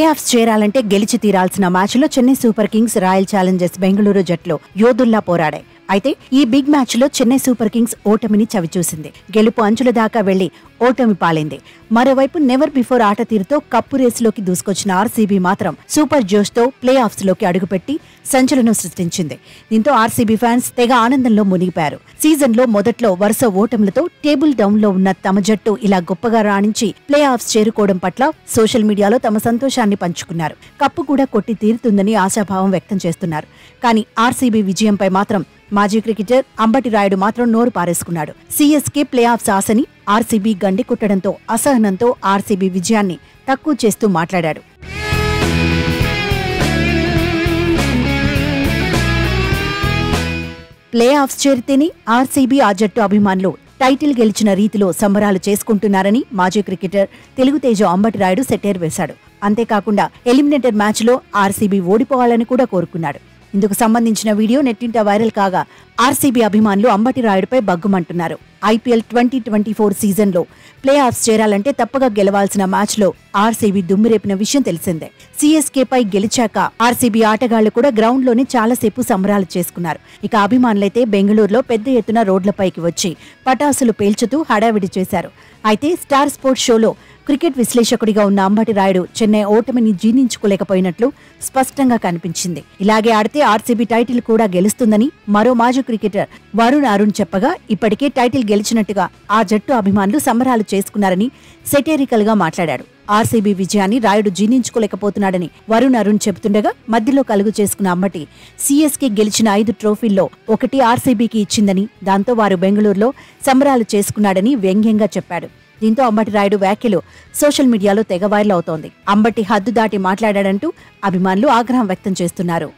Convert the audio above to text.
Offs చేరాలంటే గెలిచి తీరాల్సిన మ్యాచ్లో Chennai super Kings royal Challengers Bengaluru జట్లు యోధుల్లా పోరాడాయి. అయితే ఈ బిగ్ మ్యాచ్ లో చెన్నై సూపర్ కింగ్స్ ఓటమిని చవిచూసింది. గెలుపు అంచుల దాకా వెళ్లి ఓటమి పాలైంది. మరోవైపు నెవర్ బిఫోర్ ఆట తీరుతో కప్పు రేసులోకి దూసుకొచ్చిన ఆర్సీబీ మాత్రం సూపర్ జోష్ తో ప్లే ఆఫ్స్ లోకి అడుగుపెట్టి సంచలనం సృష్టించింది. దీంతో ఆర్సీబీ ఫ్యాన్స్ తెగ ఆనందంలో మునిగిపారు. సీజన్ లో మొదట్లో వరుస ఓటములతో టేబుల్ డౌన్ లో ఉన్న తమ జట్టు ఇలా గొప్పగా రాణించి ప్లే ఆఫ్స్ చేరుకోవడం పట్ల సోషల్ మీడియాలో తమ సంతోషాన్ని పంచుకున్నారు. కప్పు కూడా కొట్టి తీరుతుందని ఆశాభావం వ్యక్తం చేస్తున్నారు. కానీ ఆర్సీబీ విజయంపై మాత్రం మాజీ క్రికెటర్ అంబటి రాయుడు మాత్రం నోరు పారేసుకున్నాడు. సీఎస్కే ప్లే ఆఫ్స్ ఆశని ఆర్సీబీ గండి కుట్టడంతో అసహనంతో ఆర్సీబీ విజయాన్ని తక్కువ చేస్తూ మాట్లాడాడు. ప్లే ఆఫ్స్ చేరితేనే ఆర్సీబీ ఆ జట్టు అభిమానులు టైటిల్ గెలిచిన రీతిలో సంబరాలు చేసుకుంటున్నారని మాజీ క్రికెటర్ తెలుగుతేజ అంబటి రాయుడు సెటైర్ వేశాడు. అంతేకాకుండా ఎలిమినేటర్ మ్యాచ్లో ఆర్సీబీ ఓడిపోవాలని కూడా కోరుకున్నాడు. ఇందుకు సంబంధించిన వీడియో నెట్టింట వైరల్ కాగా ఆర్సీబీ అభిమానులు అంబటి రాయుడుపై బగ్గుమంటున్నారు. ఐపీఎల్ 2024 సీజన్లో ప్లే ఆఫ్స్ చేరాలంటే తప్పగా గెలవాల్సిన మ్యాచ్లో ఆర్సీబీ దుమ్మిరేపిన విషయం తెలిసిందే. సీఎస్కేపై గెలిచాక ఆర్సీబీ ఆటగాళ్లు కూడా గ్రౌండ్లోనే చాలాసేపు సంబరాలు చేసుకున్నారు. ఇక అభిమానులైతే బెంగళూరులో పెద్ద ఎత్తున రోడ్లపైకి వచ్చి పటాసులు పేల్చుతూ హడావిడి చేశారు. అయితే స్టార్ స్పోర్ట్స్ షోలో క్రికెట్ విశ్లేషకుడిగా ఉన్న అంబటి రాయుడు చెన్నై ఓటమిని జీర్ణించుకోలేకపోయినట్లు స్పష్టంగా కనిపించింది. ఇలాగే ఆడితే ఆర్సీబీ టైటిల్ కూడా గెలుస్తుందని మరో మాజీ క్రికెటర్ వరుణ్ అరుణ్ చెప్పగా ఇప్పటికే టైటిల్ గెలిచినట్టుగా ఆ జట్టు అభిమానులు సంబరాలు చేసుకున్నారని సెటైరికల్ గా మాట్లాడాడు. ఆర్సీబీ విజయాన్ని రాయుడు జీర్ణించుకోలేకపోతున్నాడని వరుణ్ అరుణ్ చెబుతుండగా మధ్యలో కలుగు చేసుకున్న అంబటి సీఎస్కే గెలిచిన 5 ట్రోఫీల్లో ఒకటి ఆర్సీబీకి ఇచ్చిందని, దాంతో వారు బెంగళూరులో సంబరాలు చేసుకున్నాడని వ్యంగ్యంగా చెప్పాడు. దీంతో అంబటి రాయుడు వ్యాఖ్యలు సోషల్ మీడియాలో తెగ వైరల్ అవుతోంది. అంబటి హద్దు దాటి మాట్లాడాడంటూ అభిమానులు ఆగ్రహం వ్యక్తం చేస్తున్నారు.